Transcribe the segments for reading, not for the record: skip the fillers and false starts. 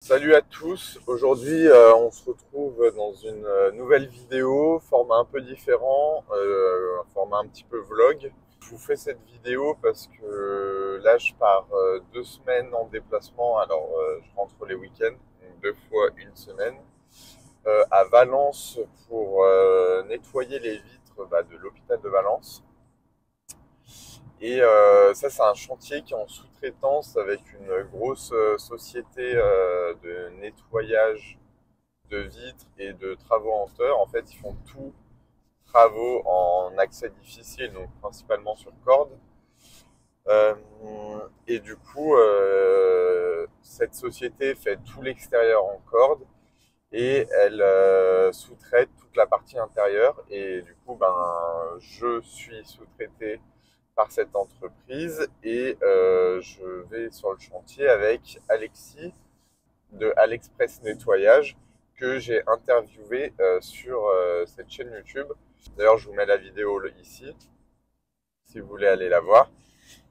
Salut à tous, aujourd'hui on se retrouve dans une nouvelle vidéo, format un peu différent, format un petit peu vlog. Je vous fais cette vidéo parce que là je pars 2 semaines en déplacement, alors je rentre les week-ends, donc 2 fois une semaine, à Valence pour nettoyer les vitres de l'hôpital de Valence. Et ça, c'est un chantier qui est en sous-traitance avec une grosse société de nettoyage de vitres et de travaux en hauteur. En fait, ils font tout travaux en accès difficile, donc principalement sur corde. Et du coup, cette société fait tout l'extérieur en corde et elle sous-traite toute la partie intérieure. Et du coup, je suis sous-traité par cette entreprise et je vais sur le chantier avec Alexis de AliExpress Nettoyage que j'ai interviewé sur cette chaîne YouTube. D'ailleurs, je vous mets la vidéo ici si vous voulez aller la voir.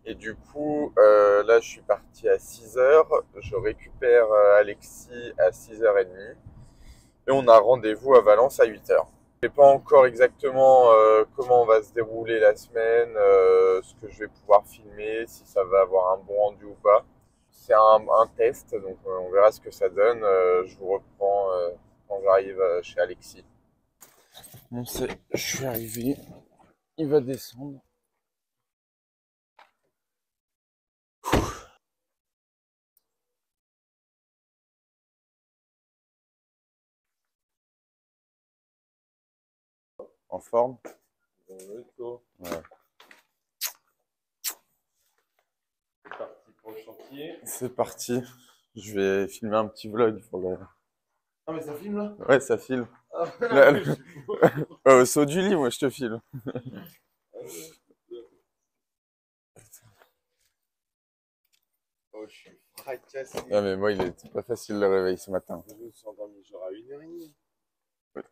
Et du coup, là, je suis parti à 6h. Je récupère Alexis à 6h30 et on a rendez-vous à Valence à 8h. Je ne sais pas encore exactement comment va se dérouler la semaine, ce que je vais pouvoir filmer, si ça va avoir un bon rendu ou pas. C'est un test, donc on verra ce que ça donne. Je vous reprends quand j'arrive chez Alexis. Bon, je suis arrivé, il va descendre. En forme? Ouais. C'est parti pour le chantier. C'est parti. Je vais filmer un petit vlog pour le... Ah mais ça filme là? Ouais, ça filme. Ah, Saut du lit, moi je te filme. Oh, je suis fracassé. Non mais moi il était pas facile le réveil ce matin. Je me suis endormi genre à 1h30.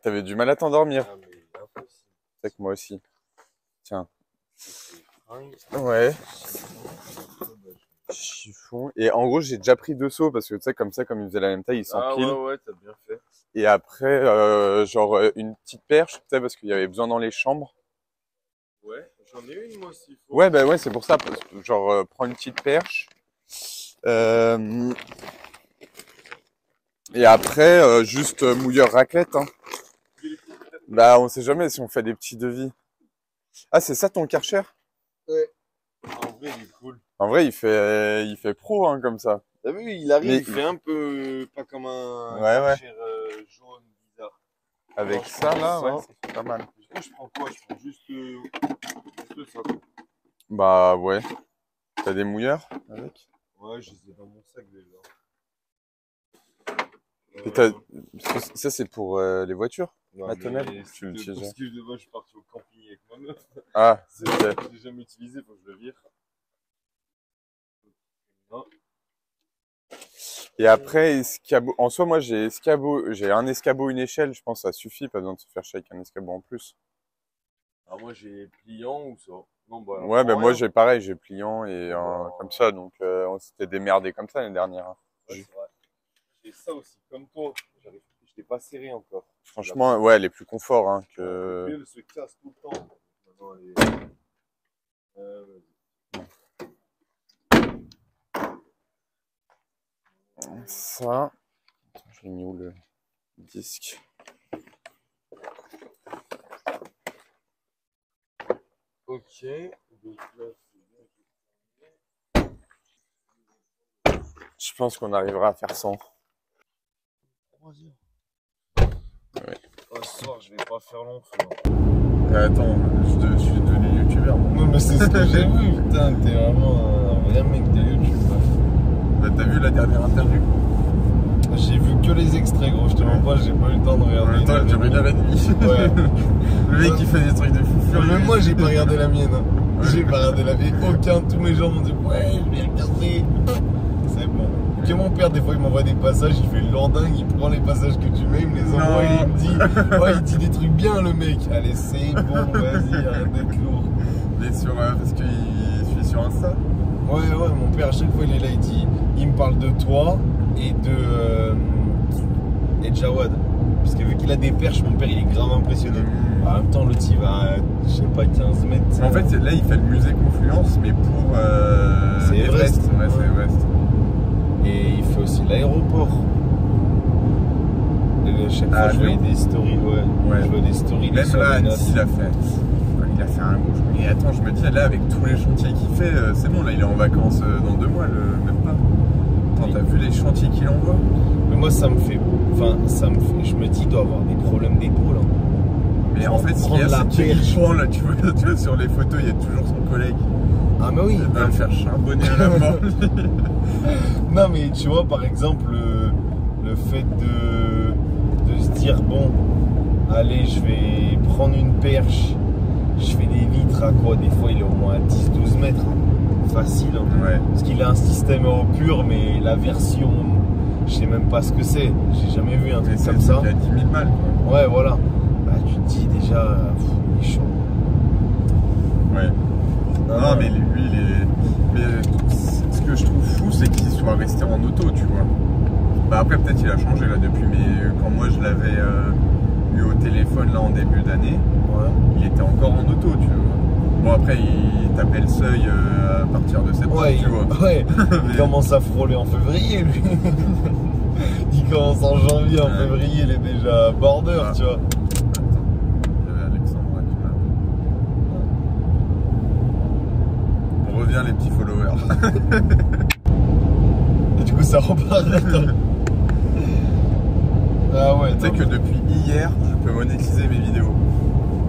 T'avais du mal à t'endormir. Ah mais impossible. C'est que moi aussi. Tiens. C'est fringue. Ouais. Chiffon. Et en gros j'ai déjà pris 2 seaux parce que tu sais comme ça, comme ils faisaient la même taille, ils s'empilent. Ouais, t'as bien fait. Et après une petite perche, tu sais, parce qu'il y avait besoin dans les chambres. Ouais, j'en ai une moi s'il faut. Ouais, ouais, c'est pour ça. Genre prends une petite perche. Et après juste mouilleur raclette. Hein. On sait jamais si on fait des petits devis. Ah, c'est ça ton Karcher? Ouais. En vrai il est cool. En vrai il fait pro hein, comme ça. T'as vu, il arrive, Mais il fait un peu pas comme un ouais. jaune bizarre. Avec Alors, ça là, ouais, ça. c'est pas mal. Du coup je prends quoi? Je prends juste ça. Bah ouais. T'as des mouilleurs avec? Ouais, je les ai dans mon sac déjà. Et ça c'est pour les voitures? Non, la tonnelle? tu l'utilises. Parce que je suis parti au camping avec ma meuf. Ah, c'est ok. que j'ai jamais utilisé, faut que je le vire. Non. Et après, escabeau. En soi, moi j'ai un escabeau, une échelle, je pense que ça suffit, pas besoin de se faire chier avec un escabeau en plus. Alors moi j'ai pliant ou ça? Non, bah, Ouais, ben moi rien. j'ai pareil, j'ai pliant et comme ça, donc on s'était démerdé comme ça l'année dernière. Ouais, c'est vrai. J'ai ça aussi, comme toi. Je l'ai pas serré encore. Franchement, ouais, les plus confort hein, que. Elle se casse tout le temps. Maintenant, Ça. J'ai mis où le disque? ok. Donc là, Je pense qu'on arrivera à faire 100. 3 heures. Ouais. Oh, ce soir, je vais pas faire long. Attends, je suis devenu youtubeur. Non, mais c'est ce que j'ai vu, putain. T'es vraiment un vrai mec de YouTube. Bah, t'as vu la dernière interview? J'ai vu que les extraits, gros. Je te mens pas, j'ai pas eu le temps de regarder. En même temps, elle dure 1h30. Ouais. Le mec, il fait des trucs de fou furieux. Même moi, j'ai pas regardé la mienne. Hein. J'ai pas regardé la mienne. Tous mes gens m'ont dit, ouais, je vais regarder. C'est bon. Que mon père, des fois, il m'envoie des passages, il fait le lourdingue, il prend les passages que tu mets, il me les envoie et il me dit, ouais, il dit des trucs bien, le mec. Allez, c'est bon, vas-y, arrête d'être lourd. Mais parce qu'il suit sur Insta? Ouais, mon père, à chaque fois, il est là, il me parle de toi. et de Jawad. Parce que vu qu'il a des perches, mon père il est grave impressionné. En même temps, l'autre il va, je sais pas, 15 mètres. En fait, là il fait le musée Confluence, mais pour c'est Everest. Ouais, c'est Everest. Et il fait aussi l'aéroport. Chaque fois, je voyais des stories, je vois des stories. Même là, Annecy, il a fait un gros. Et attends, je me dis, là, avec tous les chantiers qu'il fait, c'est bon, là, il est en vacances dans 2 mois, même pas. Attends, t'as vu les chantiers qu'il envoie? Mais moi, ça me fait. Je me dis, il doit avoir des problèmes d'épaule. Hein. Mais en fait, ce qu'il y a, c'est qu'il prend, là, tu vois, sur les photos, il y a toujours son collègue. Ah, mais oui. Il va le faire charbonner à la mort. Non, mais tu vois, par exemple, le fait de se dire, bon, allez, je vais prendre une perche, je fais des vitres à quoi? Des fois, il est au moins à 10-12 mètres. Hein. Facile. Hein. Ouais. Parce qu'il a un système en pur, mais la version, je sais même pas ce que c'est. J'ai jamais vu un truc comme ça. Il a 10 000 balles. Quoi. Ouais, voilà. Bah, tu te dis déjà, il est chaud. Ouais. Non, mais lui, il est. Mais ce que je trouve fou, c'est qu'il soit resté en auto, tu vois. Bah après, peut-être il a changé là depuis, mais quand moi je l'avais eu au téléphone là en début d'année, il était encore en auto, tu vois. Bon, après, il tapait le seuil à partir de septembre, tu vois. Ouais, il commence à frôler en février, lui. Il commence en janvier, en février, il est déjà border, tu vois. On revient les petits followers. Et du coup, ça repart. Ah ouais. Tu sais que depuis hier, je peux monétiser mes vidéos.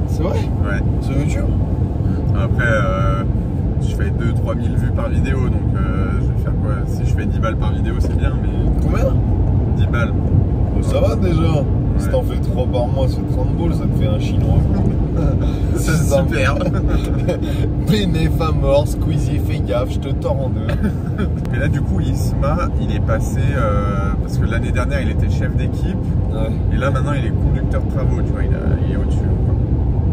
C'est vrai? Ouais. Sur YouTube? Après, je fais 2-3 000 vues par vidéo, donc je vais faire quoi? Si je fais 10 balles par vidéo, c'est bien, mais... Combien? 10 balles. Bon, ça va déjà. Ouais. Si t'en fais 3 par mois, c'est 30 boules, ça te fait un chinois. C'est super. Bénéf à mort, Squeezie, fais gaffe, je te tords en deux. Mais là, du coup, Isma, il est passé... parce que l'année dernière, il était chef d'équipe. Ouais. Et là, maintenant, il est conducteur de travaux, tu vois, il est au-dessus.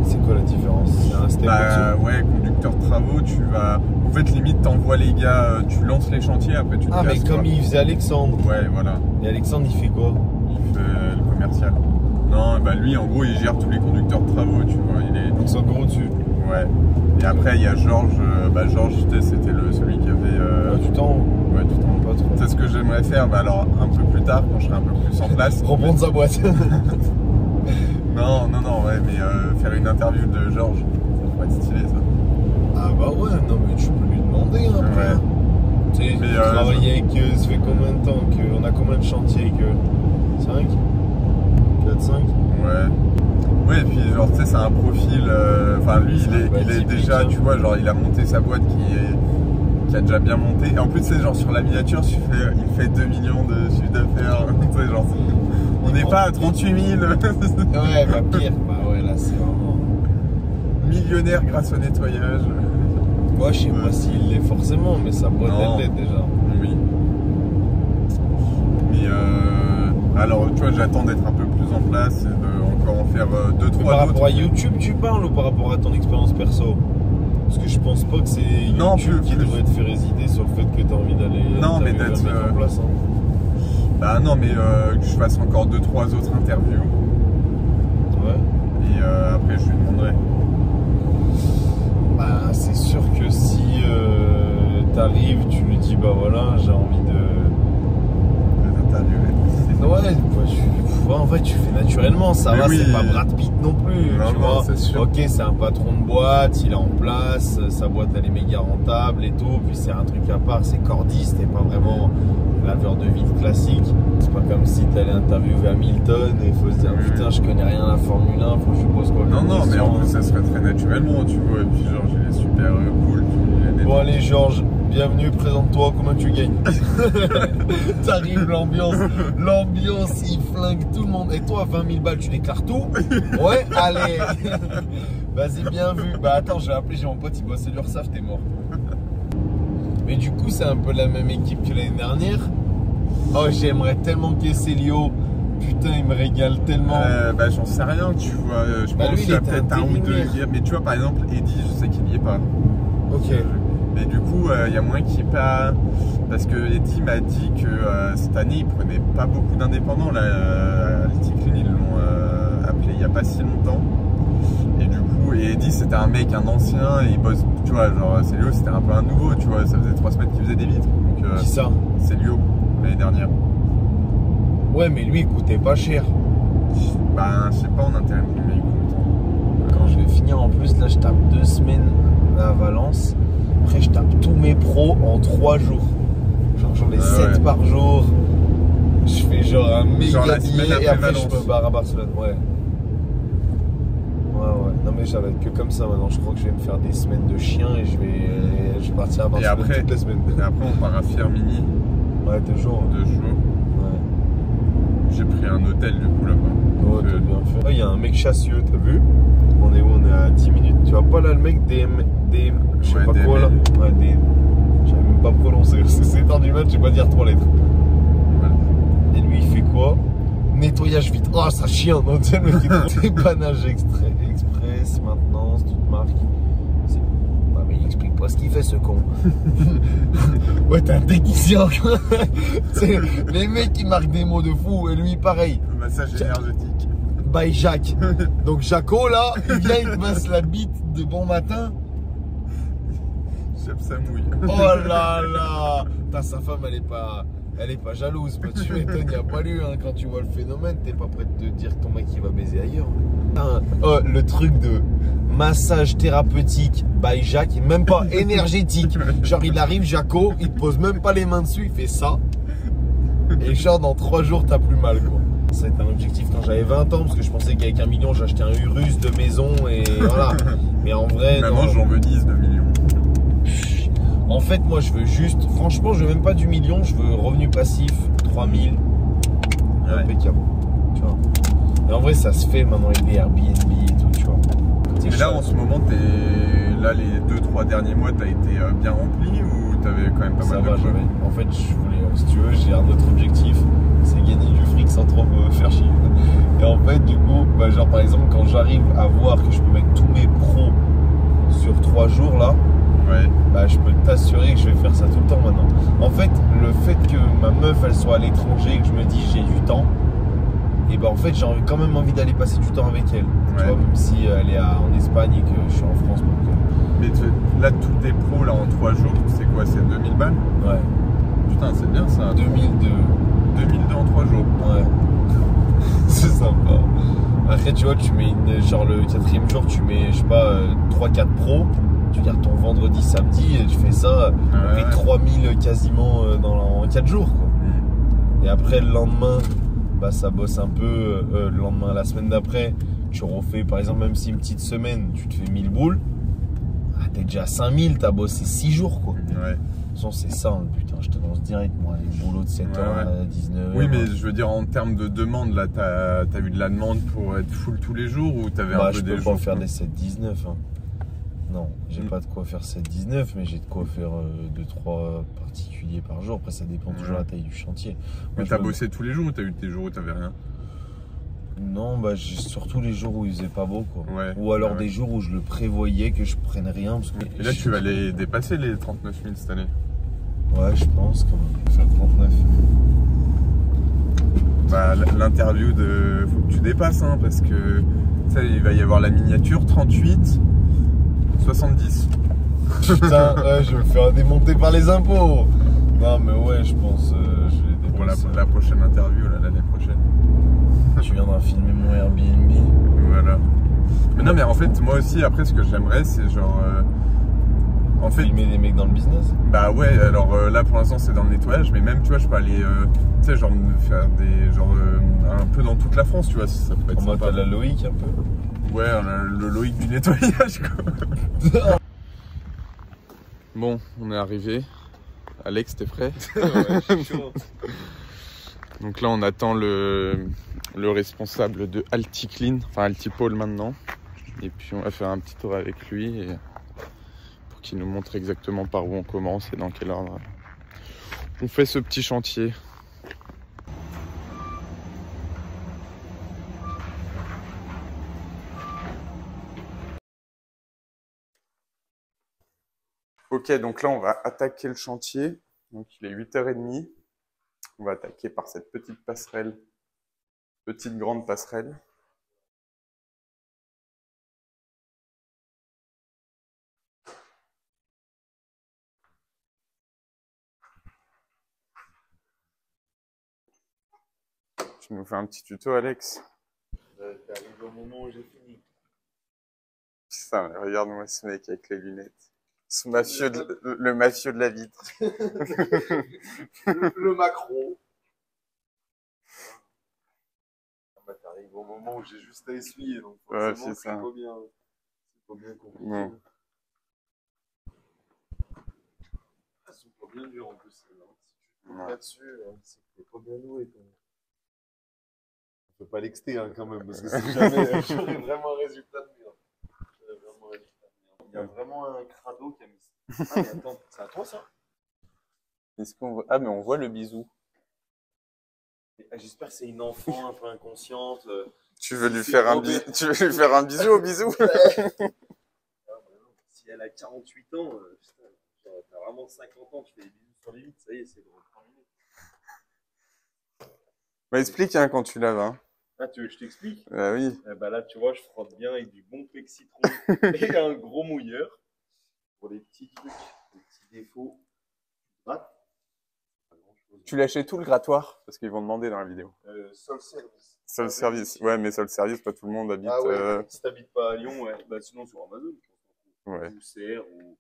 C'est quoi la différence? C'est un step au-dessus? Ouais, conducteur de travaux, tu vas... En fait, limite, t'envoies les gars, tu lances les chantiers, après tu te casses. Ah, mais comme il faisait Alexandre. Ouais, voilà. Et Alexandre, il fait quoi? Il fait le commercial. Non, bah lui, en gros, il gère tous les conducteurs de travaux, tu vois. Il est... Donc c'est encore au-dessus. Ouais. Et après, il y a Georges. Georges, c'était celui qui avait... du temps. Ouais, du temps. Pas trop. C'est ce que j'aimerais faire, bah alors un peu plus tard, quand je serai un peu plus en place. Reprendre sa boîte. Non, ouais, mais faire une interview de Georges, ça pourrait être stylé, ça. Ah bah ouais, non mais tu peux lui demander après. Ouais. Tu sais, travailler avec eux, ça fait combien de temps on a combien de chantiers avec eux? 5? 4, 5? Ouais. Ouais, et puis genre, tu sais, c'est un profil... Enfin, lui, il est déjà, tu vois, genre, il a monté sa boîte qui a déjà bien monté. Et en plus, c'est genre, sur la miniature, il fait 2 millions de chiffre d'affaires. Tu sais, genre, on n'est pas à 38 000. Ouais, bah pire. Bah ouais, là, c'est vraiment... Millionnaire grâce au nettoyage. Moi, je sais pas s'il l'est forcément, mais sa boîte, elle l'est déjà. Oui. Mais alors, tu vois, j'attends d'être un peu plus en place et de encore en faire 2-3 Par rapport à YouTube, tu parles, ou par rapport à ton expérience perso? Parce que je pense pas que c'est YouTube qui devrait te faire hésiter sur le fait que tu as envie d'aller d'être en place. Hein. Bah non, mais que je fasse encore 2-3 autres interviews. Ouais. Et après, je lui demanderai. Bah, c'est sûr que si t'arrives, tu lui dis, bah voilà, j'ai envie de t'interviewer. Ouais, en fait, tu fais naturellement, ça mais va, oui. C'est pas Brad Pitt non plus. Non, tu vois. C'est sûr. Ok, c'est un patron de boîte, il est en place, sa boîte elle est méga rentable et tout, puis c'est un truc à part, c'est cordiste et pas vraiment laveur de vide classique. C'est pas comme si t'allais interviewer Hamilton et il faut se dire putain, je connais rien à la Formule 1, faut que je pose quoi. Non, mais en plus, ça serait très naturellement, tu vois, et puis Georges, il est super cool. Bon, allez, Georges. Bienvenue, présente-toi, combien tu gagnes? T'arrives, l'ambiance, il flingue tout le monde. Et toi, 20 000 balles, tu déclares tout? Ouais, allez. Vas-y, bien vu. Bah attends, je vais appeler, j'ai mon pote, il bosse à l'URSSAF, t'es mort. Mais du coup, c'est un peu la même équipe que l'année dernière. Oh, j'aimerais tellement caisser Lio. Putain, il me régale tellement. Bah j'en sais rien, tu vois. Je pense qu'il y a peut-être un ou deux. Mais tu vois, par exemple, Eddy, je sais qu'il n'y est pas. Ok. Mais du coup, il y a moins qui est pas. Parce que Eddie m'a dit que cette année, ils prenaient pas beaucoup d'indépendants. Là, Alticlean, ils l'ont appelé il y a pas si longtemps. Et du coup, Eddie, c'était un mec, un ancien, et il bosse, tu vois, genre, Célio, c'était un peu un nouveau, tu vois, ça faisait 3 semaines qu'il faisait des vitres. Donc, Qui ça? Célio, l'année dernière. Ouais, mais lui, il coûtait pas cher. Ben, je sais pas en intérim, mais écoute. Quand je vais finir en plus, là, je tape 2 semaines à Valence. Après, je tape tous mes pros en 3 jours. Genre, j'en ai 7 par jour. Je fais genre un méga billet et après, je me barre à Barcelone. Ouais. Ouais. Non, mais ça va être que comme ça maintenant. Je crois que je vais me faire des semaines de chien et je vais partir à Barcelone toute la semaine. Et après, on part à Firmini. Ouais, 2 jours. 2 jours. Ouais. J'ai pris un hôtel du coup là-bas. Ouais, t'as bien fait. Il y a un mec chassieux, t'as vu? On est où? On est à 10 minutes. Tu vois pas là le mec des je sais pas quoi là? Ouais, j'avais même pas prononcé. C'est 7h du mat, je vais pas dire 3 lettres. Ouais. Et lui il fait quoi? Nettoyage vite. Oh ça chien, non, tu sais le mec dépannage express, maintenance, toute marque. Ouais, mais il explique pas ce qu'il fait ce con. Ouais, t'es un technicien. C'est les mecs qui marquent des mots de fou et lui pareil. Massage énergétique. By Jacques. Donc Jaco là, il vient, il te masse la bite de bon matin. Chef ça mouille. Oh là là. Putain, sa femme elle est pas jalouse. Bah, tu m'étonnes, il n'y a pas lieu hein, quand tu vois le phénomène, t'es pas prêt de te dire que ton mec il va baiser ailleurs. Oh, le truc de massage thérapeutique by Jacques, même pas énergétique. Genre il arrive, Jaco, il te pose même pas les mains dessus, il fait ça. Et genre dans 3 jours t'as plus mal quoi. C'était un objectif quand j'avais 20 ans parce que je pensais qu'avec 1 million j'achetais un Urus de maison et voilà. Mais en vrai. Maintenant j'en veux 10 de millions. En fait moi je veux juste, franchement je veux même pas du million, je veux revenu passif, 3000. Ouais. Impeccable. Tu vois. Et en vrai ça se fait maintenant avec des Airbnb et tout, tu vois. Et là en ce moment là les 2-3 derniers mois t'as été bien rempli ou t'avais quand même pas mal de choses? En fait je voulais, si tu veux, j'ai un autre objectif, c'est gagner du fric sans trop me faire chier. Et en fait du coup, bah, genre par exemple quand j'arrive à voir que je peux mettre tous mes pros sur 3 jours là, ouais. Bah je peux t'assurer que je vais faire ça tout le temps maintenant. En fait le fait que ma meuf elle soit à l'étranger et que je me dis j'ai du temps, et bah en fait j'ai quand même envie d'aller passer du temps avec elle. Ouais. Tu vois, même si elle est en Espagne et que je suis en France. Donc, mais là tous tes pros là en 3 jours, c'est quoi? C'est 2000 balles? Ouais. Putain c'est bien ça. 2002 en 3 jours. Ouais. C'est sympa. Après tu vois tu mets genre le 4e jour tu mets je sais pas 3-4 pros. Tu gardes ton vendredi, samedi et tu fais ça avec 3000 quasiment en 4 jours quoi. Et après le lendemain bah ça bosse un peu, le lendemain, la semaine d'après tu refais par exemple même si une petite semaine tu te fais 1000 boules, t'es déjà à 5000, t'as bossé 6 jours quoi. Ouais. De toute façon c'est ça hein, putain je te lance direct moi les boulots de 7 heures à 19h. Oui mais je veux dire en termes de demande là t'as eu de la demande pour être full tous les jours ou t'avais un peu des jours? Je peux pas faire des 7-19 hein. Non, j'ai pas de quoi faire 7-19 mais j'ai de quoi faire 2-3 particuliers par jour. Après ça dépend toujours de la taille du chantier. Mais t'as bossé tous les jours ou t'as eu des jours où t'avais rien? Non, bah surtout les jours où il faisait pas beau quoi. Ouais, ou alors des jours où je le prévoyais que je prenne rien parce que. Et là tu vas les dépasser les 39 000 cette année? Ouais je pense quand même. Faire 39. Bah l'interview faut que tu dépasses hein, parce que tu sais il va y avoir la miniature 38 70. Putain ouais je vais me faire démonter par les impôts. Non mais ouais je pense je vais dépasser. Pour la prochaine interview l'année prochaine. Tu viendras filmer mon Airbnb. Voilà. Mais non mais en fait moi aussi après ce que j'aimerais c'est genre en fait filmer des mecs dans le business. Bah ouais alors là pour l'instant c'est dans le nettoyage mais même tu vois je peux aller tu sais genre me faire des genre un peu dans toute la France tu vois ça peut être sympa. La Loïc un peu. Ouais le Loïc du nettoyage quoi. Bon on est arrivé. Alex t'es prêt? Ouais je suis chaud. Donc là on attend le responsable de Alticlean, enfin Altipole maintenant. Et puis on va faire un petit tour avec lui pour qu'il nous montre exactement par où on commence et dans quel ordre on fait ce petit chantier. Ok, donc là on va attaquer le chantier. Donc il est 8h30. On va attaquer par cette petite passerelle, petite grande passerelle. Tu nous fais un petit tuto, Alex? T'arrives au moment où j'ai fini. Putain, mais regarde-moi ce mec avec les lunettes. Le mafieux de la vitre. le macro. Bah, t'arrives au moment où j'ai juste à essuyer, donc Ouais, forcément, c'est ça. c'est pas bien compliqué. Bon. Elles sont pas bien dures en plus, celles-là. Si tu Ouais. te là-dessus, c'est que t'es pas bien doué. On peut pas l'exter hein, quand même, parce que si jamais j'aurais vraiment un résultat de merde. Il y a vraiment un crado qui a mis ça. Ah, mais attends, c'est à toi ça? Est-ce qu'on voit... Ah, mais on voit le bisou. J'espère que c'est une enfant un peu inconsciente. Tu veux lui faire un bisou? Tu veux lui faire un bisou au bisou? Si elle a 48 ans, putain, t'as vraiment 50 ans, tu fais des bisous sur les vitres, ça y est, c'est drôle. Bah, explique hein, quand tu laves. Hein. Ah, tu veux que je t'explique? Ah oui. Bah là, tu vois, je frotte bien avec du bon plexitron et un gros mouilleur. Pour les petits trucs, les petits défauts. Tu lâchais tout le grattoir? Parce qu'ils vont demander dans la vidéo. Seul service. Seul service. Ouais, mais seul service, pas tout le monde habite. Ah ouais, si t'habites pas à Lyon, ouais. Bah sinon sur Amazon, je pense. Ouais. Ou CR, ou...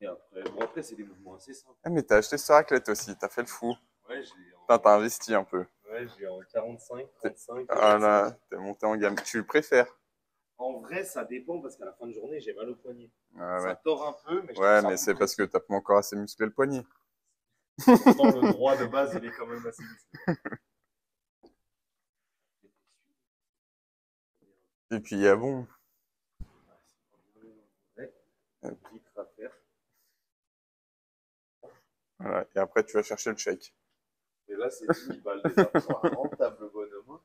Et après, bon après c'est des mouvements assez simples. Ah, mais t'as acheté ce raclette aussi, t'as fait le fou. Ouais, j'ai en... Putain, t'as investi un peu. Ouais, j'ai en 45, 35. Ah là, t'es monté en gamme. Tu le préfères? En vrai, ça dépend parce qu'à la fin de journée, j'ai mal au poignet. Ah, ça ouais. tord un peu, mais je Ouais, trouve mais ça c'est parce que t'as pas encore assez musclé le poignet. pourtant, le droit de base, il est quand même assez musclé. Et puis, il y a bon. Ouais, vitre à faire. Voilà. Et après, tu vas chercher le chèque. Et là, c'est 10 000 balles déjà pour un rentable bonhomme.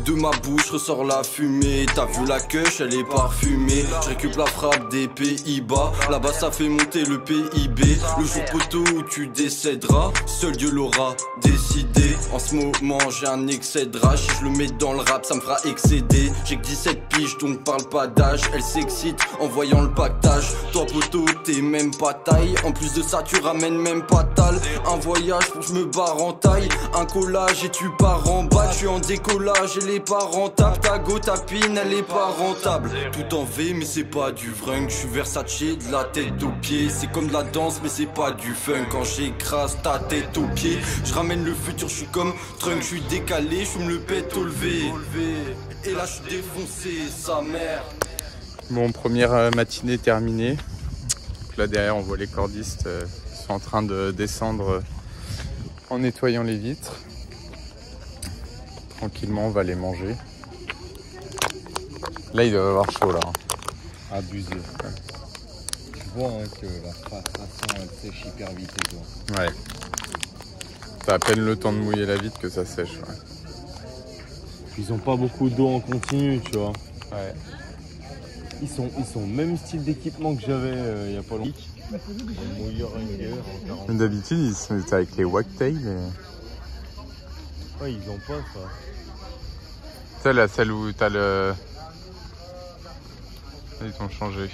De ma bouche ressort la fumée. T'as vu la queuche, elle est parfumée. Je récupère la frappe des Pays-Bas. Là-bas ça fait monter le PIB. Le jour poteau où tu décéderas, seul Dieu l'aura décidé. En ce moment j'ai un excès de rage. Si je le mets dans le rap ça me fera excéder. J'ai que 17 piges donc parle pas d'âge. Elle s'excite en voyant le pactage. Toi poteau t'es même pas taille. En plus de ça tu ramènes même pas tal. Un voyage pour que je me barre en taille. Un collage et tu pars en bas. Tu es en décollage et elle est pas rentable, ta go, ta pine, elle est pas rentable. Tout en V, mais c'est pas du vrunk. Je suis Versace de la tête aux pieds. C'est comme de la danse, mais c'est pas du fun. Quand j'écrase ta tête aux pieds, je ramène le futur, je suis comme Trunk. Je suis décalé, je me le pète au lever. Et là, je suis défoncé, sa mère. Bon, première matinée terminée. Donc là derrière, on voit les cordistes qui sont en train de descendre en nettoyant les vitres. Tranquillement, on va les manger. Là, ils doivent avoir chaud, là. Abusé. Tu vois hein, que la façon elle sèche hyper vite et tout. Ouais. T'as à peine le temps de mouiller la vitre que ça sèche. Ouais. Ils ont pas beaucoup d'eau en continu, tu vois. Ouais. Ils sont même style d'équipement que j'avais il y a pas longtemps. Un mouilleur hanger en 40. D'habitude, ils sont avec les wagtails. Ouais, ils ont pas ça. C'est là, celle où t'as le... Ils t'ont changé.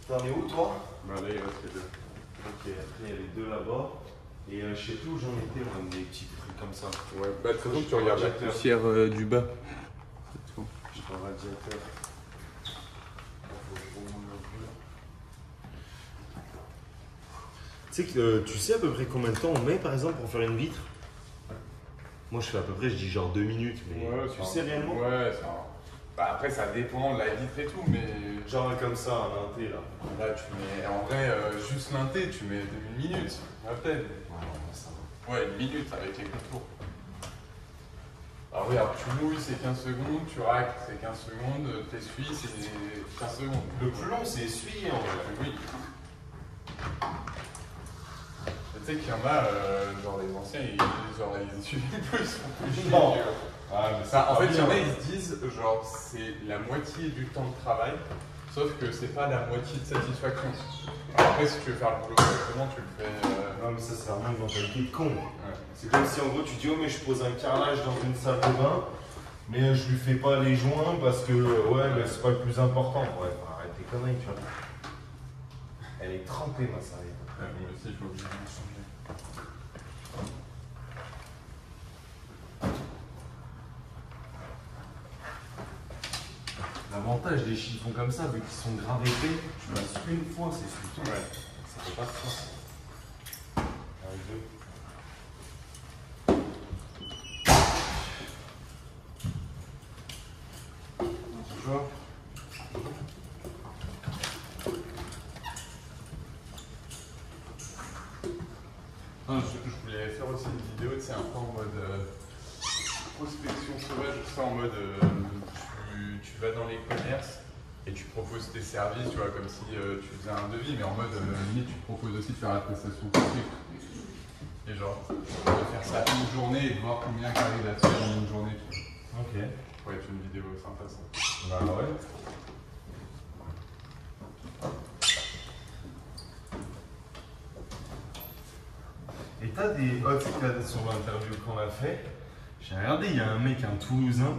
T'en es où toi? Bah là, il reste les deux. Ok, après il y a les deux là-bas. Et je sais plus où j'en étais, moi, des petits trucs comme ça. Ouais, bah de toute façon, tu regardes la poussière du bas. C'est tout. J'ai pas un radiateur. Tu sais que tu sais à peu près combien de temps on met par exemple pour faire une vitre? Moi je fais à peu près, je dis genre 2 minutes, mais Ouais, tu sais réellement? Ouais, ça... Bah après ça dépend de la vitre et tout, mais... Genre comme ça, un inté là. Là tu mets... En vrai, juste l'inté, tu mets 1 minute, à peine. Ouais, ça va. Ouais, 1 minute avec les contours. Alors regarde, tu mouilles, c'est 15 secondes, tu racles, c'est 15 secondes, t'essuies, c'est 15 secondes. Le plus long, c'est essuyer en vrai. Oui. Tu sais qu'il y en a, genre les anciens, ils essuient plus, ils sont plus chiés. Non. Ah, mais Ça, en fait, il y en a, bien. ils se disent, genre, c'est la moitié du temps de travail, sauf que c'est pas la moitié de satisfaction. Alors après, si tu veux faire le boulot correctement, tu le fais. Non, mais ça, c'est vraiment une mentalité de con. Ouais. C'est comme si en gros tu dis, oh, mais je pose un carrelage dans une salle de bain, mais je lui fais pas les joints parce que, ouais, mais c'est pas le plus important. Ouais, bah, arrête tes conneries, tu vois. Elle est trempée, ma serviette. Ouais, moi aussi, il faut que je change. L'avantage des chiffons comme ça, vu qu'ils sont grave épais, tu passes une fois, c'est suffisant. Ouais. Ça fait pas de force. Un, deux. Toujours. Non, je voulais faire aussi une vidéo, c'est un peu en mode prospection sauvage, ça en mode tu vas dans les commerces et tu proposes tes services, tu vois, comme si tu faisais un devis, mais en mode limite tu proposes aussi de faire la prestation complète. Et genre, de faire ça une journée et de voir combien tu arrives à faire en une journée. Ok. Ouais, c'est une vidéo sympa ça. Bah ouais. Et t'as des. Oh, tu sais que là, sur l'interview qu'on a fait, j'ai regardé, il y a un mec, un Toulousain,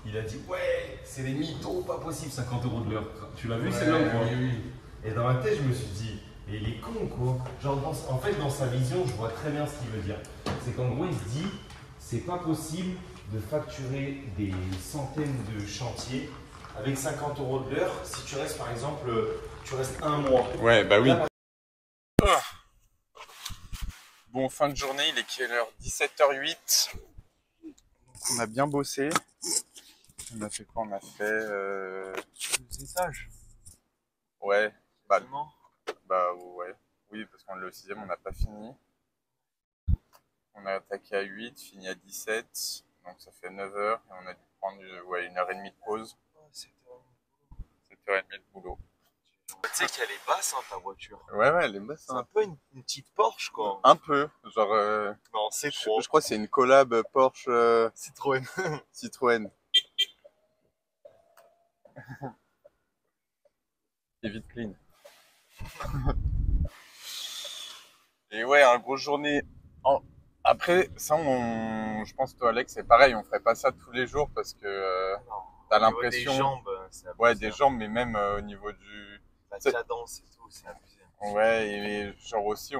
il a dit ouais, c'est des mythos, pas possible, 50 € de l'heure. Tu l'as vu, c'est là ou quoi? Oui, oui. Et dans ma tête, je me suis dit, mais il est con quoi. Genre, en fait, dans sa vision, je vois très bien ce qu'il veut dire. C'est qu'en gros, il se dit, c'est pas possible de facturer des centaines de chantiers avec 50 € de l'heure si tu restes, par exemple, tu restes un mois. Ouais, bah oui. Là, Bon, fin de journée, il est quelle heure? 17h08. Donc, on a bien bossé. On a fait quoi? On a fait deux étages. ouais, bah, Seulement. bah ouais. Oui, parce qu'on le 6e, on n'a pas fini. On a attaqué à 8, fini à 17. Donc ça fait 9h et on a dû prendre ouais, 1h30 de pause. 7h30 de boulot. Tu sais qu'elle est basse, hein, ta voiture. Ouais, ouais, elle est basse. C'est un Hein. peu une petite Porsche, quoi. Un peu. Genre, Non, c'est je trop. crois que c'est une collab Porsche Citroën. Citroën. Et vite clean. Et ouais, une grosse journée. Après, ça, je pense, toi, Alex, c'est pareil. On ferait pas ça tous les jours parce que t'as l'impression. Des jambes, c'est abusé. Ouais, des jambes, mais même au niveau du. La cadence et tout, c'est abusé. Ouais, et genre aussi,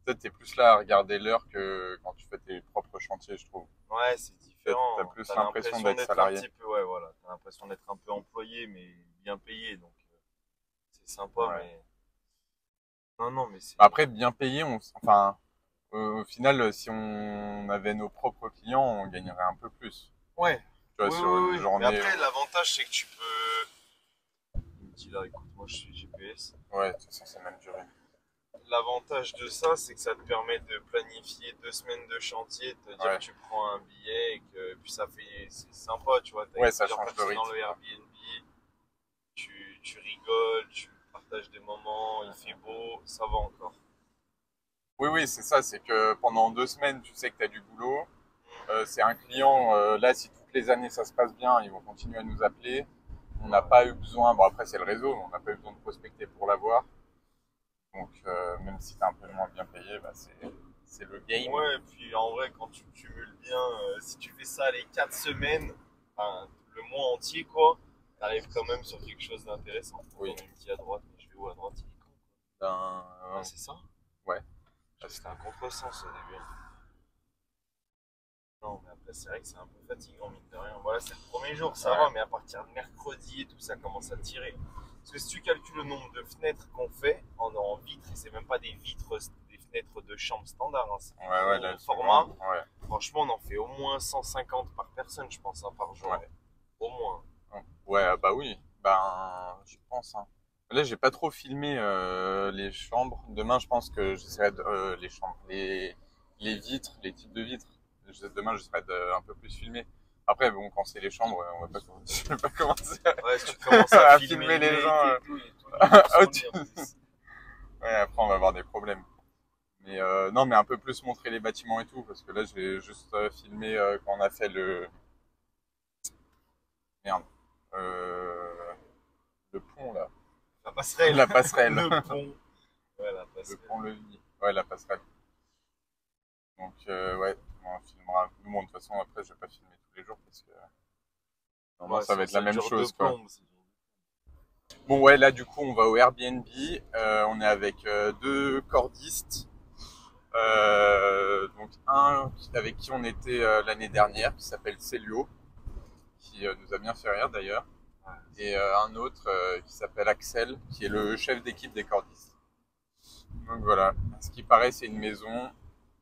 peut-être t'es plus là à regarder l'heure que quand tu fais tes propres chantiers, je trouve. Ouais, c'est différent. T'as plus l'impression d'être un salarié. petit peu, ouais, voilà. T'as l'impression d'être un peu employé, mais bien payé, donc c'est sympa, Ouais. mais. Non, non, mais c'est. Après, bien payé, enfin, au final, si on avait nos propres clients, on gagnerait un peu plus. Ouais. Tu vois, Oui, sur oui, une oui. journée. Mais après, l'avantage, c'est que tu peux. Il me dit là, écoute, moi je suis GPS. Ouais, de toute façon, c'est même duré. L'avantage de ça, c'est que ça te permet de planifier 2 semaines de chantier, de te dire Ouais. que tu prends un billet et que puis ça fait. C'est sympa, tu vois. T'as Ouais, ça plusieurs change de personnes dans rythme. le Airbnb, tu rigoles, tu partages des moments, il fait beau, ça va encore. Oui, oui, c'est ça. C'est que pendant 2 semaines, tu sais que tu as du boulot. C'est un client, là, si toutes les années ça se passe bien, ils vont continuer à nous appeler. On n'a pas eu besoin, bon après c'est le réseau, mais on n'a pas eu besoin de prospecter pour l'avoir. Donc même si tu es un peu moins bien payé, bah, c'est le game. Ouais, et puis en vrai, quand tu cumules bien, si tu fais ça les 4 semaines, enfin, le mois entier, quoi, t'arrives quand même sur quelque chose d'intéressant. Oui. On me dit à droite, mais je vais où à droite, il est con. Ben, Ah, c'est ça? ouais. C'était un contresens au début. Non, mais après, c'est vrai que c'est un peu fatigant, mine de rien. Voilà, c'est le premier jour, ça Ouais. va, mais à partir de mercredi et tout, ça commence à tirer. Parce que si tu calcules le nombre de fenêtres qu'on fait en vitres, et c'est même pas des vitres, des fenêtres de chambre standard, hein, c'est ouais, ouais, là, au format. ouais. Franchement, on en fait au moins 150 par personne, je pense, hein, par jour. Ouais. Au moins. Ouais, bah oui, ben, je pense. Hein. Là, j'ai pas trop filmé les chambres. Demain, je pense que j'essaierai de les chambres, les vitres, les types de vitres. Je demain, j'essaierai un peu plus filmer. Après, bon, quand c'est les chambres, on va pas commencer, je vais pas commencer Ouais, si tu commences à filmer les gens. Ouais, après, on va avoir des problèmes. Mais non, mais un peu plus montrer les bâtiments et tout, parce que là, je vais juste filmer quand on a fait le... Merde. Le pont, là. La passerelle. La passerelle. Le pont. Ouais, la passerelle. Le pont-levis. Ouais, la passerelle. Donc, ouais, on filmera. Bon, de toute façon, après, je vais pas filmer tous les jours, parce que... Normalement, ça va être la même chose, quoi. Bon, ouais, là, du coup, on va au Airbnb. On est avec 2 cordistes. Donc, un avec qui on était l'année dernière, qui s'appelle Célio, qui nous a bien fait rire d'ailleurs. Et un autre qui s'appelle Axel, qui est le chef d'équipe des cordistes. Donc voilà, ce qui paraît, c'est une maison.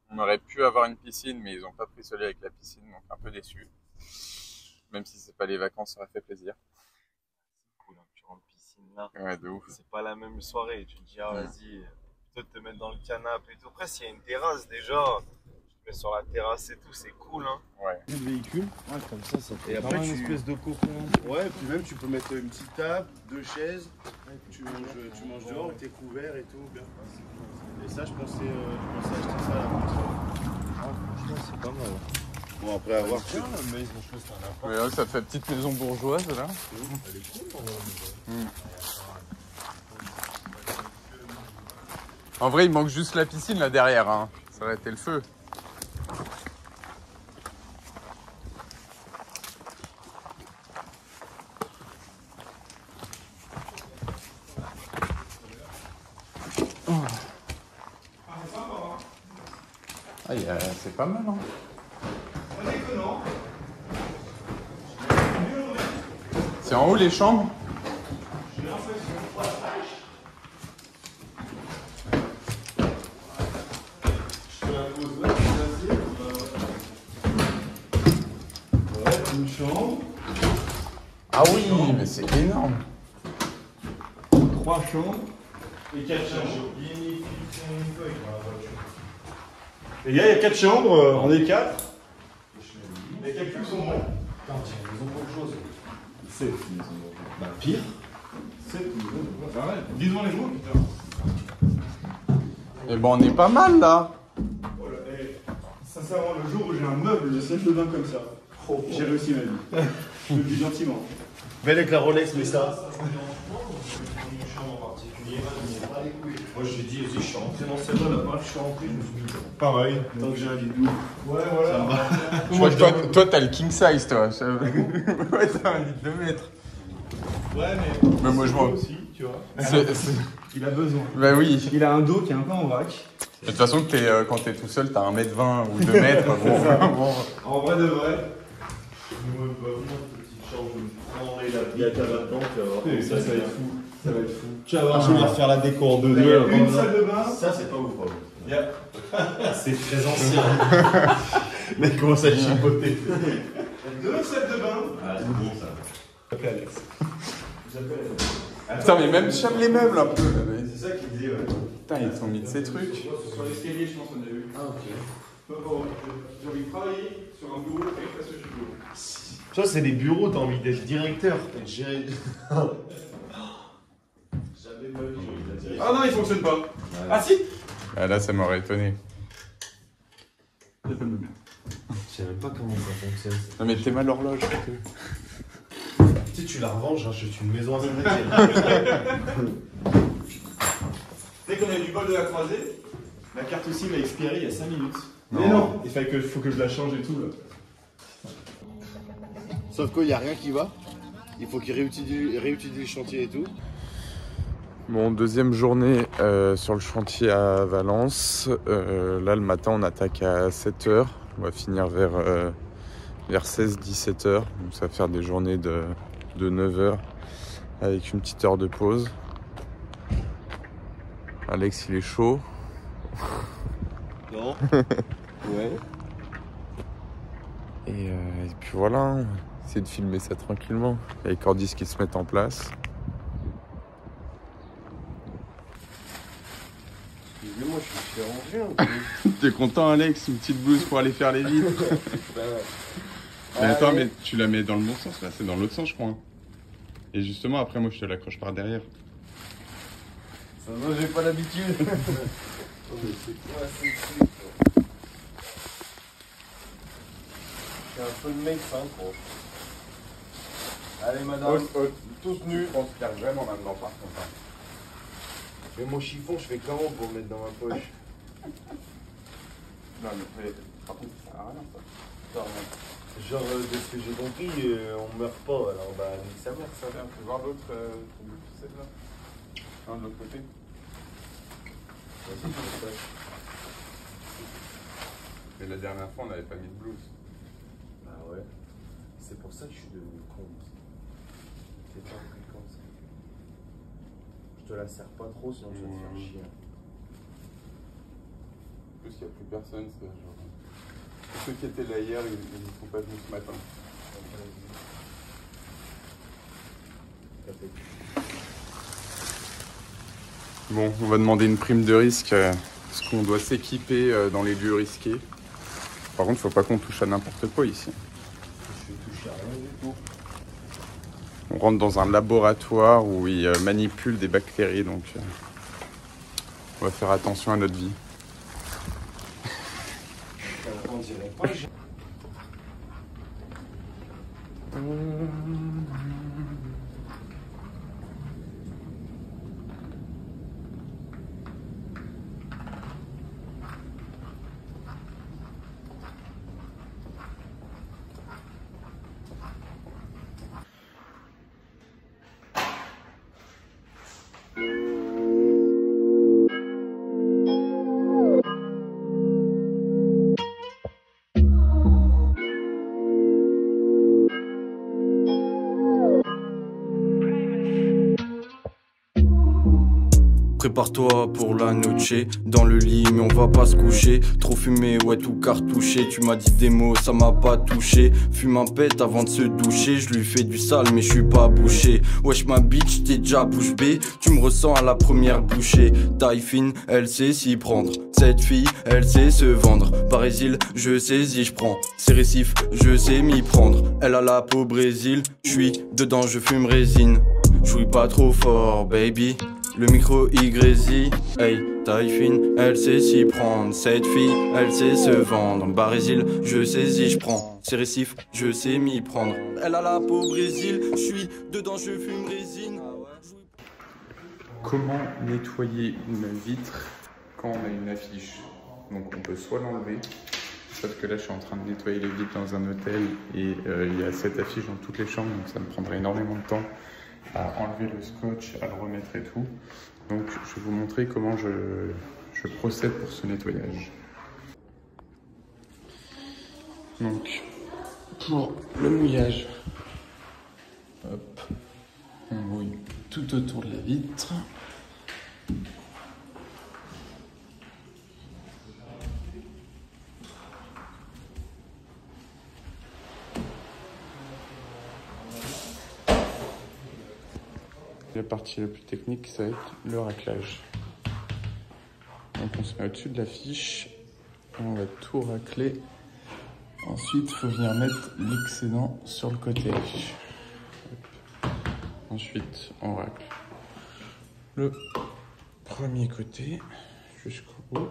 On aurait pu avoir une piscine, mais ils n'ont pas pris celui avec la piscine, donc un peu déçu. Même si c'est pas les vacances, ça aurait fait plaisir. Cool, hein, tu rentres piscine là. Ouais, de ouf. C'est pas la même soirée. Tu te dis, ah, vas-y, plutôt de te mettre dans le canapé et tout. Après, s'il y a une terrasse déjà, tu te mets sur la terrasse et tout, c'est cool, hein. Ouais. Le véhicule, ouais, comme ça Et après, une espèce de cocon. Ouais, puis même tu peux mettre une petite table, 2 chaises, tu manges dehors, t'es couvert et tout. Bien. Et ça, je pensais acheter ça à la Franchement, c'est pas mal. Bon, après avoir Tiens, la maison, je pense que c'est un appart. Ouais, là, ça fait petite maison bourgeoise, là. Elle est cool, En vrai, il manque juste la piscine, là, derrière. Hein. Ça aurait été le feu. Ah, c'est pas mal, hein. C'est en haut les chambres? une chambre, Ah oui, mais c'est énorme. 3 chambres et 4 chambres. Les gars, il y a 4 chambres, on est 4. Les calculs sont bons. Putain, c'est une maison bourgeoise. 7 maisons. Bah, pire. 7 maisons. Arrête, dis-moi les mots, putain. Et bon, on est pas mal là. Voilà, et sincèrement, le jour où j'ai un meuble de salle de bain comme ça, j'ai réussi ma vie. Je le dis gentiment. Belle avec la Rolex, mais ça. Moi, j'ai dit, vas-y, je suis rentré dans cette zone, là, je suis rentré, je me suis dit. Pareil, tant que j'ai un lit doux. Ouais, voilà. Je crois que toi, t'as le king size, toi. Ouais, t'as un litre de mètre. Ouais, Mais moi, je m'en. aussi, tu vois. C'est- Il a besoin. Bah oui. Il a un dos qui est un peu en vrac. De toute façon, quand t'es tout seul, t'as 1m20 ou 2 mètres. Bon. En vrai de vrai. Moi, pas venir, petite chambre, je me prendrai la pièce à la planque. Ça va être fou. Ça va être fou. Tu vas voir, je vais leur faire la déco en 2-2. Il y a une salle de bain. Ça, c'est pas ouf, quoi. C'est très ancien. Mais il commence à chipoter. 2 salles de bain. Ah, c'est bon ça. J'appelle Alex. Putain, mais même chaque les meubles un peu. C'est ça qu'il disait, ouais. Putain, ils sont mis de ces trucs. Sur l'escalier, je pense qu'on a vu. Ah, ok. J'ai envie de travailler sur un bureau avec la suite du bureau. Ça, c'est des bureaux, t'as envie d'être directeur. Gérer. Jamais de ma vie, j'ai envie d'être directeur. Ah non, il fonctionne pas. Ah si. Ah, là, ça m'aurait étonné. Je sais même pas comment ça fonctionne. Non, mais t'es mal l'horloge. Tu sais, tu la revends, j'achète une maison à Saint-Étienne. Dès qu'on a du bol de la croisée, la carte aussi m'a expiré il y a 5 minutes. Mais non, il faut que je la change et tout là. Sauf qu'il n'y a rien qui va. Il faut qu'ils réutilisent le chantier et tout. Bon, deuxième journée sur le chantier à Valence. Là, le matin, on attaque à 7h. On va finir vers 16-17h. Donc, ça va faire des journées de 9h avec une petite heure de pause. Alex, il est chaud. Non. Ouais. Et puis voilà, on va essayer de filmer ça tranquillement. Il y a les cordistes qui se mettent en place. Moi, je suis Je t'ai rangé un peu. T'es content, Alex? Une petite blouse pour aller faire les vitres? Mais attends, mais tu la mets dans le bon sens, là. C'est dans l'autre sens, je crois. Et justement, après, moi, je te l'accroche par derrière. Ça va, j'ai pas l'habitude. Oh, mais c'est quoi ce truc? C'est un peu le mec, ça, quoi. Allez, madame. Tous nus. On se perd vraiment maintenant, par contre. Mais mon chiffon, je fais comment pour le mettre dans ma poche? Non, mais par contre, ça sert à rien, ça. Genre, de ce que j'ai compris, on meurt pas, alors bah, nique sa mère, ça. Viens, tu voir l'autre celle-là? Non, de l'autre côté. Vas-y, je le fais. Mais la dernière fois, on n'avait pas mis de blouse. Bah ouais. C'est pour ça que je suis devenu con. C'est pas pris comme ça. Je te la serre pas trop, sinon je vais te faire chier. En plus, il n'y a plus personne, c'est genre. Ceux qui étaient là hier, ils ne sont pas venus ce matin. Bon, on va demander une prime de risque parce qu'on doit s'équiper dans les lieux risqués. Par contre, faut pas qu'on touche à n'importe quoi ici. Je touche à rien du tout. On rentre dans un laboratoire où ils manipulent des bactéries, donc on va faire attention à notre vie. On dirait pas. Prépare-toi pour la noche, dans le lit mais on va pas se coucher. Trop fumé, ouais tout cartouché. Tu m'as dit des mots, ça m'a pas touché. Fume un pet avant de se doucher. Je lui fais du sale mais je suis pas bouché. Wesh ma bitch, t'es déjà bouche bée. Tu me ressens à la première bouchée. Taille fine, elle sait s'y prendre. Cette fille, elle sait se vendre. Brésil, je saisis, je prends. Ses récifs, je sais m'y prendre. Elle a la peau Brésil, je suis dedans, je fume résine. J'ouille pas trop fort, baby. Le micro y grésille, hey, taille fine, elle sait s'y prendre. Cette fille, elle sait se vendre. Brésil, je saisis, je prends. Ses récifs, je sais m'y prendre. Elle a la peau Brésil, je suis dedans, je fume résine. Comment nettoyer une vitre quand on a une affiche? Donc on peut soit l'enlever, sauf que là je suis en train de nettoyer les vitres dans un hôtel et il y a cette affiche dans toutes les chambres, donc ça me prendrait énormément de temps à enlever le scotch, à le remettre et tout. Donc je vais vous montrer comment je procède pour ce nettoyage. Donc pour le mouillage, hop, on mouille tout autour de la vitre. La partie la plus technique, ça va être le raclage. Donc on se met au-dessus de la fiche, on va tout racler. Ensuite, il faut venir mettre l'excédent sur le côté. Ensuite, on racle le premier côté jusqu'au bout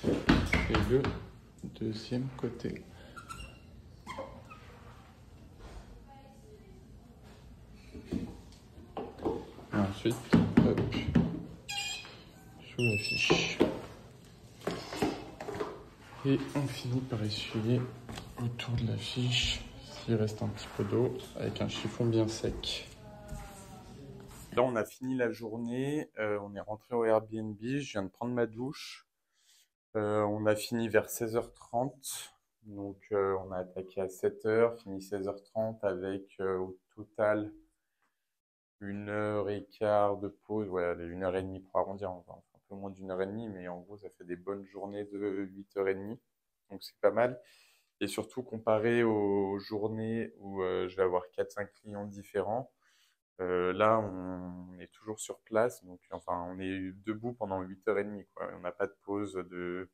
et le deuxième côté. Et ensuite, hop, sous la fiche. Et on finit par essuyer autour de la fiche s'il reste un petit peu d'eau avec un chiffon bien sec. Là, on a fini la journée, on est rentré au Airbnb, je viens de prendre ma douche. On a fini vers 16h30, donc on a attaqué à 7h, fini 16h30 avec au total 1h15 de pause, ouais, 1h30 pour arrondir, un peu moins d'1h30, mais en gros ça fait des bonnes journées de 8h30, donc c'est pas mal. Et surtout comparé aux journées où je vais avoir 4-5 clients différents, Là, on est toujours sur place, donc enfin, on est debout pendant 8h30, quoi. On n'a pas de pause de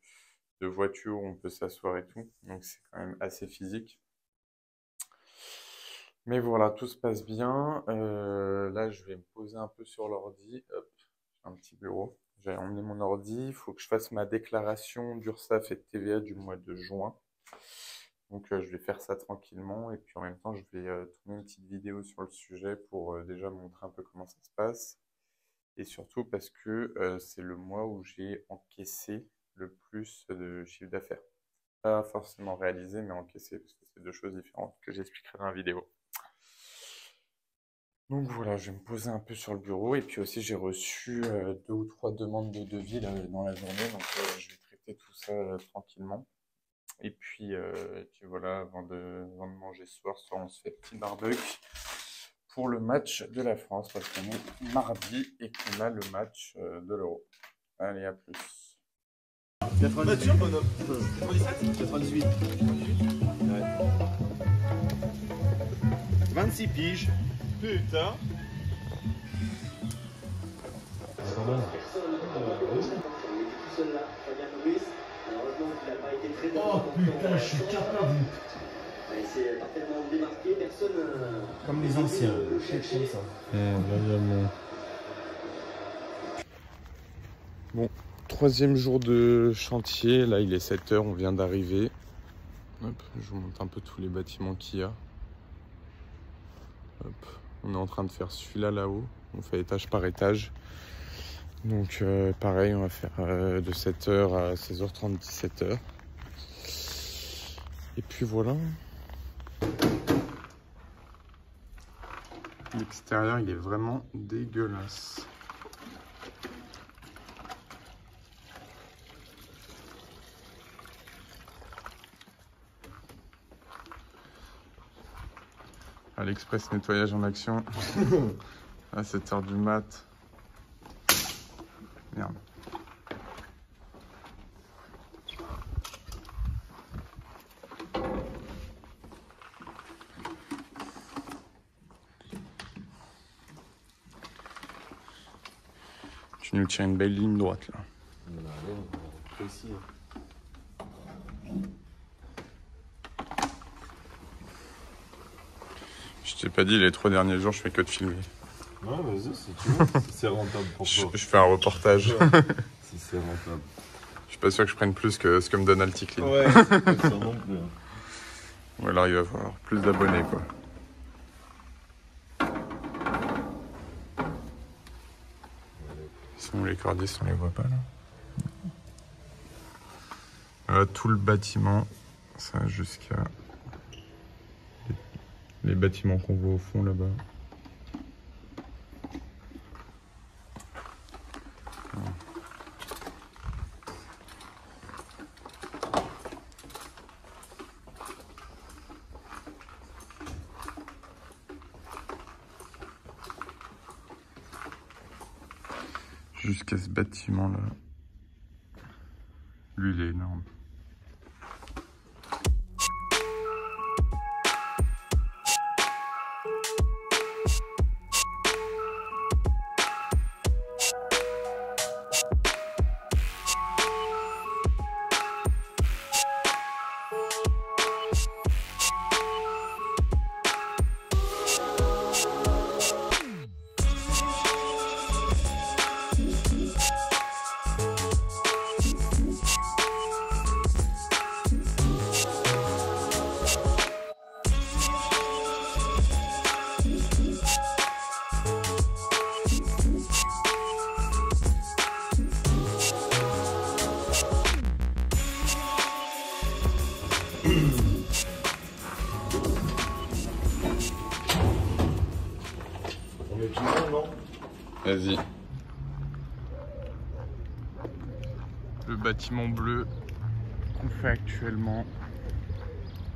voiture où on peut s'asseoir et tout, donc c'est quand même assez physique. Mais voilà, tout se passe bien. Là, je vais me poser un peu sur l'ordi. Hop, j'ai un petit bureau. J'ai emmené mon ordi. Il faut que je fasse ma déclaration d'URSSAF et de TVA du mois de juin. Donc, je vais faire ça tranquillement. Et puis, en même temps, je vais tourner une petite vidéo sur le sujet pour déjà montrer un peu comment ça se passe. Et surtout parce que c'est le mois où j'ai encaissé le plus de chiffre d'affaires. Pas forcément réalisé, mais encaissé, parce que c'est deux choses différentes que j'expliquerai dans la vidéo. Donc voilà, je vais me poser un peu sur le bureau. Et puis aussi, j'ai reçu 2 ou 3 demandes de devis là, dans la journée. Donc je vais traiter tout ça tranquillement. Et puis voilà, avant de manger ce soir, on se fait petit barbecue pour le match de la France. Parce qu'on est mardi et qu'on a le match de l'Euro. Allez, à plus. 98 bonhomme. 98. Ouais. 26 piges. Putain. Oh putain, je suis capable. C'est parfaitement démarqué, personne. Comme les anciens. C'est ça. Bon, 3e jour de chantier. Là, il est 7h, on vient d'arriver. Hop, je vous montre un peu tous les bâtiments qu'il y a. Hop, on est en train de faire celui-là là-haut. On fait étage par étage. Donc pareil, on va faire de 7h à 16h30, 17h. Et puis voilà. L'extérieur, il est vraiment dégueulasse. AliExpress nettoyage en action. À 7h du mat. Merde. Tu nous tiens une belle ligne droite là. Je t'ai pas dit, les 3 derniers jours, je fais que de filmer. Ouais, vas-y, si tu veux. Si c'est rentable pour toi. Je fais un reportage. Si c'est rentable. Je suis pas sûr que je prenne plus que ce que me donne Alticlean. Ouais, c'est pas ça non plus. Ou alors il va falloir plus d'abonnés quoi. Ils sont où les cordistes, on les voit pas là. Voilà tout le bâtiment, ça jusqu'à les bâtiments qu'on voit au fond là-bas. Jusqu'à ce bâtiment là. Lui il est énorme. On met tout le monde, non? Vas-y. Le bâtiment bleu qu'on fait actuellement,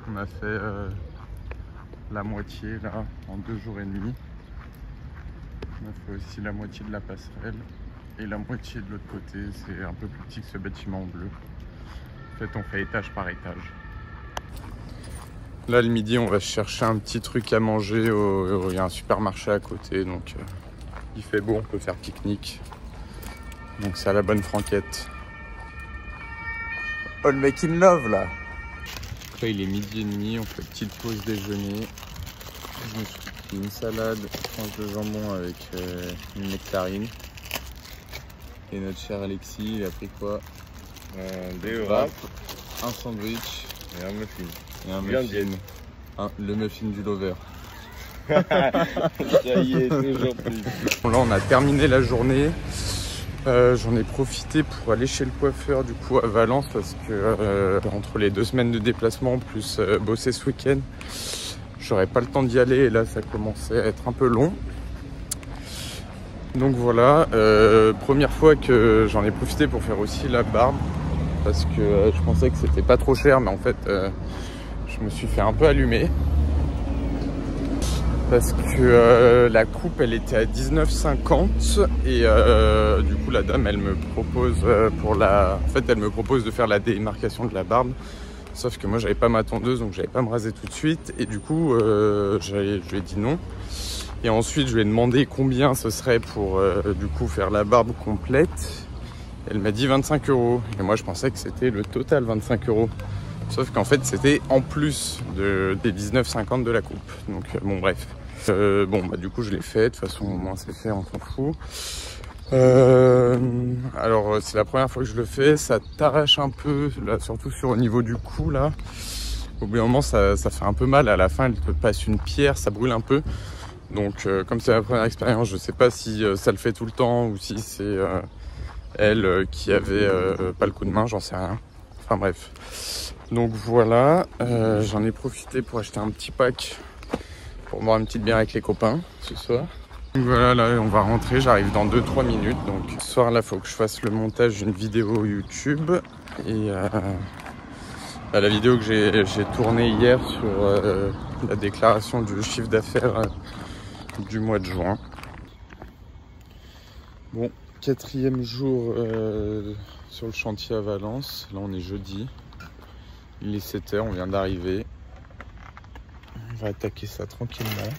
on a fait la moitié là en 2 jours et demi. On a fait aussi la moitié de la passerelle et la moitié de l'autre côté, c'est un peu plus petit que ce bâtiment bleu. En fait, on fait étage par étage. Là, le midi, on va chercher un petit truc à manger. Il y a un supermarché à côté, donc il fait beau, on peut faire pique-nique. Donc c'est à la bonne franquette. Oh, le mec in love là. Après, il est 12h30, on fait petite pause déjeuner. Je me suis pris une salade, tranche de jambon avec une nectarine. Et notre cher Alexis, il a pris quoi? Des wraps, un sandwich et un muffin. et un Bien muffin. Le muffin du lover. Ça y est, toujours plus. Bon, là, on a terminé la journée. J'en ai profité pour aller chez le coiffeur du coup à Valence parce que entre les 2 semaines de déplacement plus bosser ce week-end, j'aurais pas le temps d'y aller et là ça commençait à être un peu long. Donc voilà, première fois que j'en ai profité pour faire aussi la barbe parce que je pensais que c'était pas trop cher, mais en fait je me suis fait un peu allumer parce que la coupe elle était à 19,50 et du coup la dame elle me propose elle me propose de faire la démarcation de la barbe, sauf que moi j'avais pas ma tondeuse donc j'allais pas me raser tout de suite et du coup je lui ai dit non. Et ensuite, je lui ai demandé combien ce serait pour du coup faire la barbe complète. Elle m'a dit 25 €. Et moi, je pensais que c'était le total 25 €. Sauf qu'en fait, c'était en plus des 19,50 de la coupe. Donc, bon, bref. Du coup, je l'ai fait. De toute façon, au moins, c'est fait, on s'en fout. Alors, c'est la première fois que je le fais. Ça t'arrache un peu, là, surtout au niveau du cou, là. Au bout d'un moment, ça fait un peu mal. À la fin, elle te passe une pierre, ça brûle un peu. Donc comme c'est la première expérience, je sais pas si ça le fait tout le temps ou si c'est elle qui avait pas le coup de main, j'en sais rien. Enfin bref. Donc voilà, j'en ai profité pour acheter un petit pack pour boire une petite bière avec les copains ce soir. Donc voilà, là on va rentrer, j'arrive dans 2-3 minutes. Donc ce soir là, faut que je fasse le montage d'une vidéo YouTube et la vidéo que j'ai tournée hier sur la déclaration du chiffre d'affaires du mois de juin. Bon, 4e jour sur le chantier à Valence. Là on est jeudi. Il est 7 h, on vient d'arriver. On va attaquer ça tranquillement.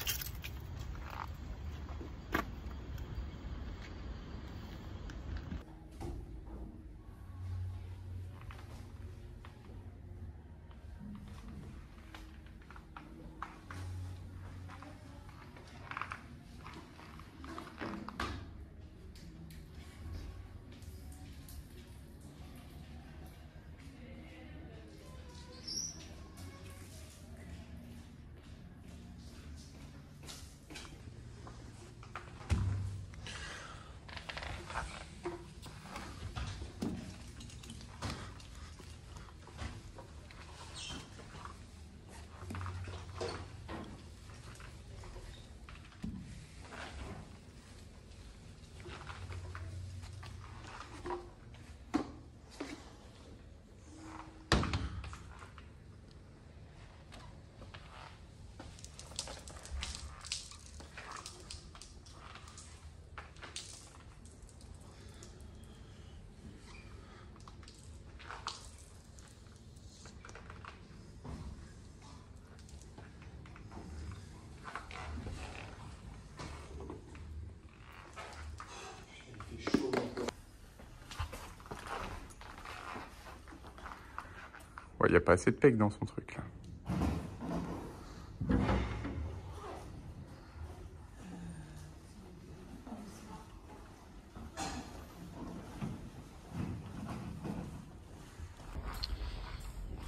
Ouais, il n'y a pas assez de pec dans son truc là.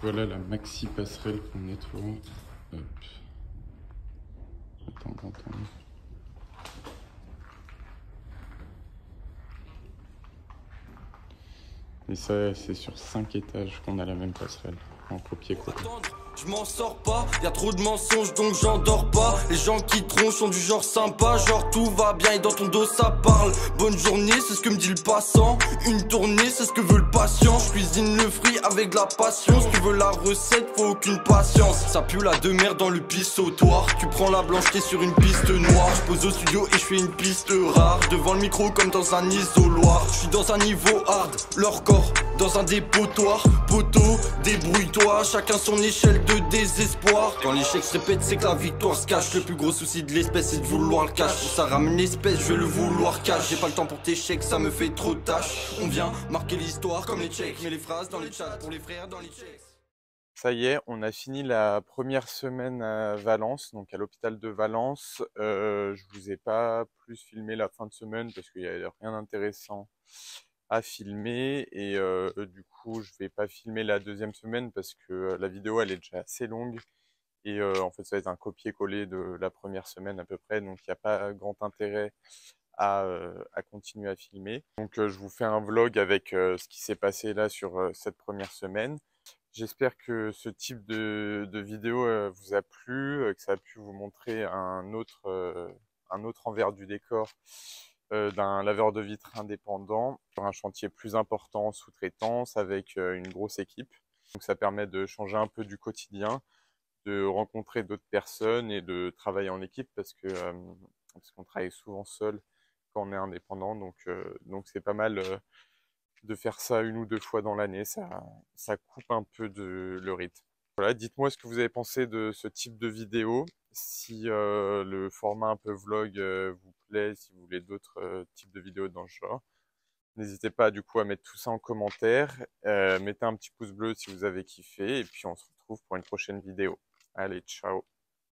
Voilà la maxi passerelle qu'on nettoie. Hop. Attends. Et ça, c'est sur 5 étages qu'on a la même passerelle, en copier-coller. Je m'en sors pas, y'a trop de mensonges donc j'endors pas. Les gens qui tronchent sont du genre sympa, genre tout va bien et dans ton dos ça parle. Bonne journée, c'est ce que me dit le passant. Une tournée, c'est ce que veut le patient. Je cuisine le fruit avec de la passion. Si tu veux la recette, faut aucune patience. Ça pue la de merde dans le pissotoir. Tu prends la blanche qui est sur une piste noire. Je pose au studio et je fais une piste rare. Devant le micro comme dans un isoloir. Je suis dans un niveau hard, leur corps dans un dépotoir. Poteau, débrouille-toi, chacun son échelle de désespoir. Quand l'échec se répète, c'est que la victoire se cache. Le plus gros souci de l'espèce, c'est de vouloir le cash. Pour ça ramène l'espèce, je vais le vouloir cash. J'ai pas le temps pour tes chèques, ça me fait trop de tâches. On vient marquer l'histoire comme les tchèques. Mets les phrases dans les chats pour les frères dans les checks. Ça y est, on a fini la première semaine à Valence, donc à l'hôpital de Valence. Je vous ai pas plus filmé la fin de semaine parce qu'il n'y avait rien d'intéressant à filmer. Et du coup, je vais pas filmer la deuxième semaine parce que la vidéo, elle est déjà assez longue. Et en fait, ça va être un copier-coller de la première semaine à peu près. Donc, il n'y a pas grand intérêt à continuer à filmer. Donc, je vous fais un vlog avec ce qui s'est passé là sur cette première semaine. J'espère que ce type de vidéo vous a plu, que ça a pu vous montrer un autre envers du décor d'un laveur de vitres indépendant sur un chantier plus important en sous-traitance avec une grosse équipe. Donc ça permet de changer un peu du quotidien, de rencontrer d'autres personnes et de travailler en équipe parce qu'on travaille souvent seul quand on est indépendant. Donc c'est pas mal de faire ça 1 ou 2 fois dans l'année, ça coupe un peu le rythme. Voilà, dites-moi ce que vous avez pensé de ce type de vidéo, si le format un peu vlog vous plaît, si vous voulez d'autres types de vidéos dans ce genre. N'hésitez pas du coup à mettre tout ça en commentaire, mettez un petit pouce bleu si vous avez kiffé, et puis on se retrouve pour une prochaine vidéo. Allez, ciao!